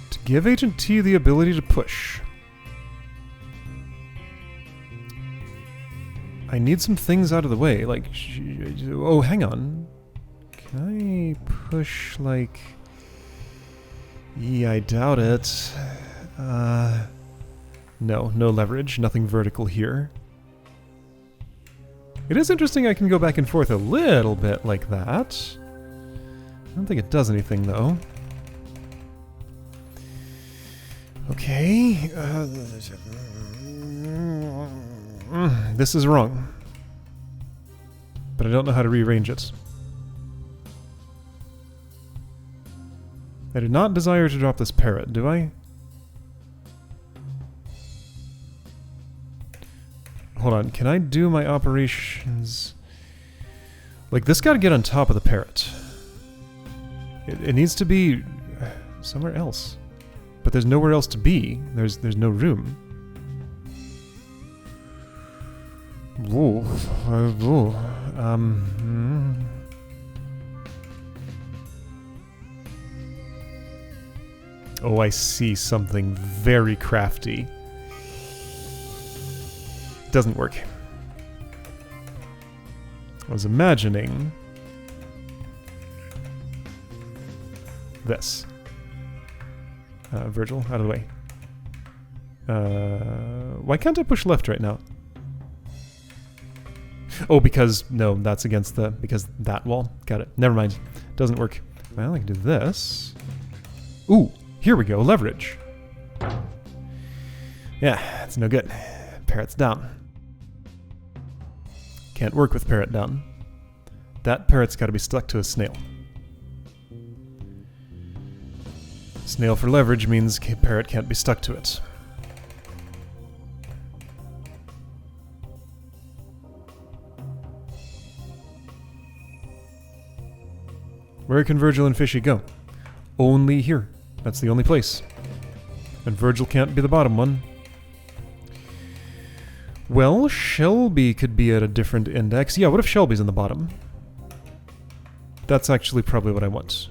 To give Agent T the ability to push. I need some things out of the way, like... Oh, hang on. Can I push, like... Yeah, I doubt it. No leverage, nothing vertical here. It is interesting I can go back and forth a little bit like that. I don't think it does anything, though. Okay. This is wrong. But I don't know how to rearrange it. I do not desire to drop this parrot, do I? Hold on, can I do my operations... Like, this gotta get on top of the parrot. It needs to be somewhere else. But there's nowhere else to be. There's no room. Whoa. Whoa. Oh, I see something very crafty. Doesn't work. I was imagining this. Virgil, out of the way. Why can't I push left right now? Oh, because... No, that's against the... Because that wall. Got it. Never mind. Doesn't work. Well, I can do this. Ooh! Here we go. Leverage. Yeah, it's no good. Parrot's down. Can't work with parrot down. That parrot's got to be stuck to a snail. Snail for leverage means parrot can't be stuck to it. Where can Virgil and Fishy go? Only here. That's the only place. And Virgil can't be the bottom one. Well, Shelby could be at a different index. Yeah, what if Shelby's in the bottom? That's actually probably what I want.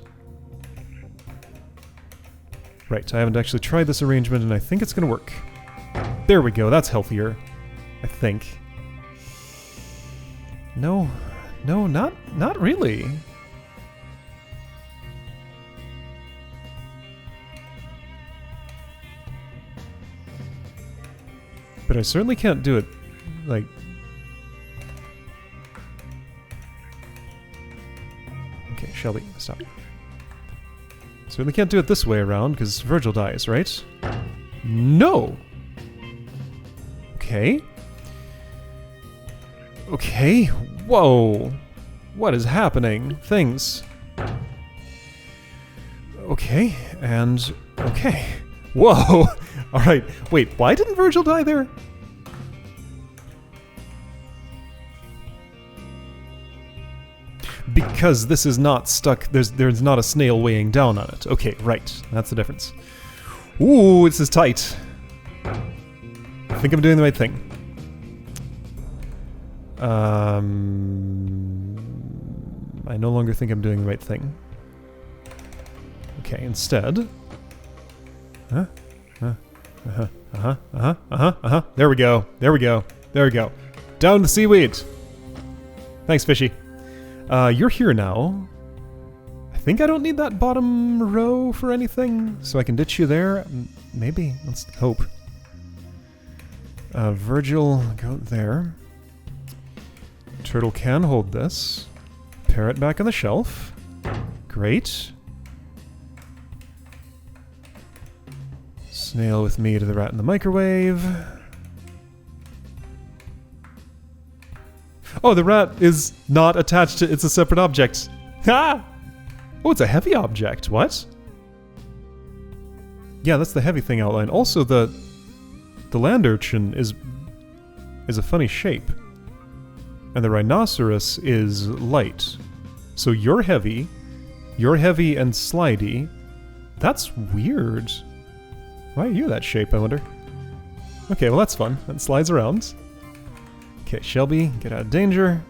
Right, I haven't actually tried this arrangement, and I think it's gonna work. There we go, that's healthier. I think. No, not really. But I certainly can't do it, like... Okay, Shelby, stop. Certainly can't do it this way around, because Virgil dies, right? No! Okay. Okay, whoa! What is happening? Things. Okay, and... Okay. Whoa! Alright, wait, why didn't Virgil die there? Because this is not stuck, there's not a snail weighing down on it. Okay, right, that's the difference. Ooh, this is tight. I think I'm doing the right thing. I no longer think I'm doing the right thing. Okay, instead... There we go. There we go. There we go. Down the seaweed. Thanks, Fishy. You're here now. I think I don't need that bottom row for anything, so I can ditch you there. Maybe. Let's hope. Virgil, go there. Turtle can hold this. Parrot back on the shelf. Great. Snail with me to the rat in the microwave. Oh, the rat is not attached to... It's a separate object. Ha! Oh, it's a heavy object. What? Yeah, that's the heavy thing outlined. Also, the land urchin is a funny shape. And the rhinoceros is light. So you're heavy and slidey. That's weird. Why are you that shape, I wonder? Okay, well that's fun. That slides around. Okay, Shelby, get out of danger.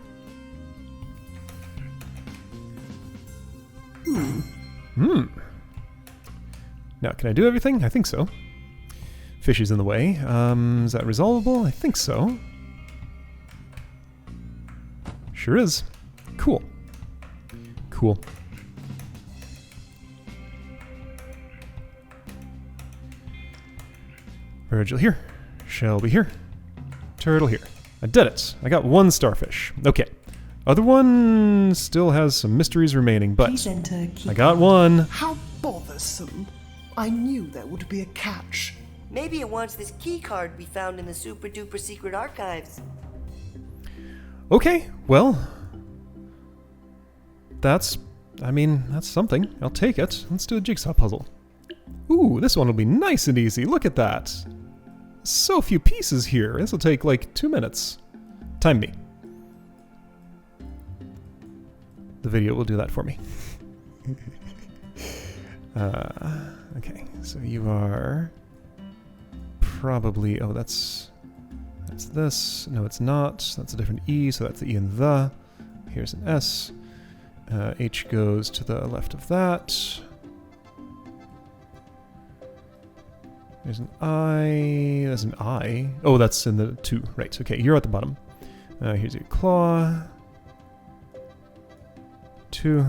Now, can I do everything? I think so. Fishy's in the way. Is that resolvable? I think so. Sure is. Cool. Cool. Virgil here. Shelby here. Turtle here. I did it. I got one starfish. Okay. Other one still has some mysteries remaining, but I got one. How bothersome. I knew there would be a catch. Maybe it wants this key card we found in the super duper secret archives. Okay, well, that's something. I'll take it. Let's do a jigsaw puzzle. Ooh, this one will be nice and easy. Look at that. So few pieces here. This will take like 2 minutes. Time me. The video will do that for me. Okay, so you are probably... Oh, that's this. No, it's not. That's a different E, so that's the E and the. Here's an S. H goes to the left of that. There's an I. There's an I. Oh, that's in the 2. Right, okay, you're at the bottom. Here's your claw. 2.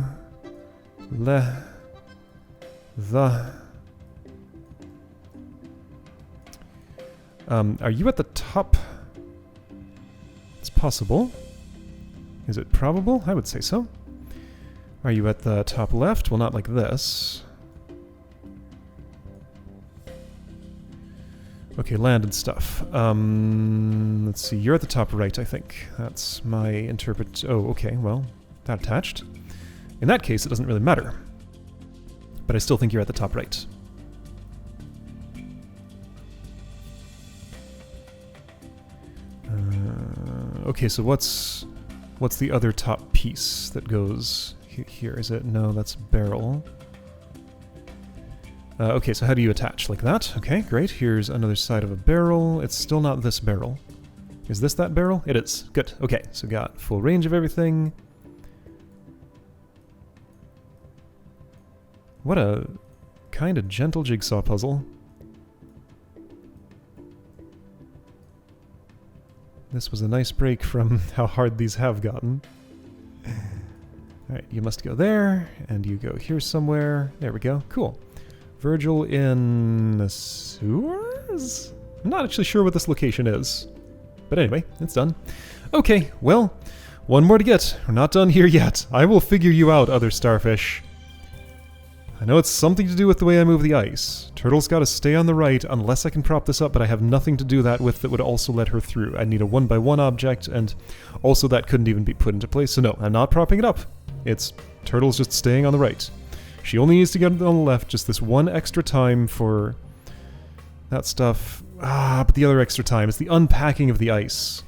Le. The. Are you at the top? It's possible. Is it probable? I would say so. Are you at the top left? Well, not like this. Okay, land and stuff. Let's see. You're at the top right, I think. That's my interpret... Oh, okay, well, that attached. In that case, it doesn't really matter. But I still think you're at the top right. Okay, so what's the other top piece that goes here? Is it? No, that's barrel. Okay, so how do you attach? Like that? Okay, great. Here's another side of a barrel. It's still not this barrel. Is this that barrel? It is. Good. Okay, so got full range of everything. What a kind of gentle jigsaw puzzle. This was a nice break from how hard these have gotten. Alright, you must go there, and you go here somewhere. There we go. Cool. Virgil in the sewers? I'm not actually sure what this location is. But anyway, it's done. Okay, well, one more to get. We're not done here yet. I will figure you out, other starfish. I know it's something to do with the way I move the ice. Turtle's gotta stay on the right unless I can prop this up, but I have nothing to do that with that would also let her through. I need a 1x1 object, and also that couldn't even be put into place, so no, I'm not propping it up. It's Turtle's just staying on the right. She only needs to get on the left just this one extra time for that stuff. But the other extra time is the unpacking of the ice.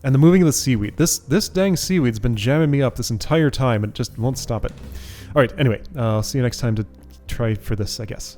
And the moving of the seaweed. This dang seaweed's been jamming me up this entire time and it just won't stop it. Alright, anyway, I'll see you next time to try for this, I guess.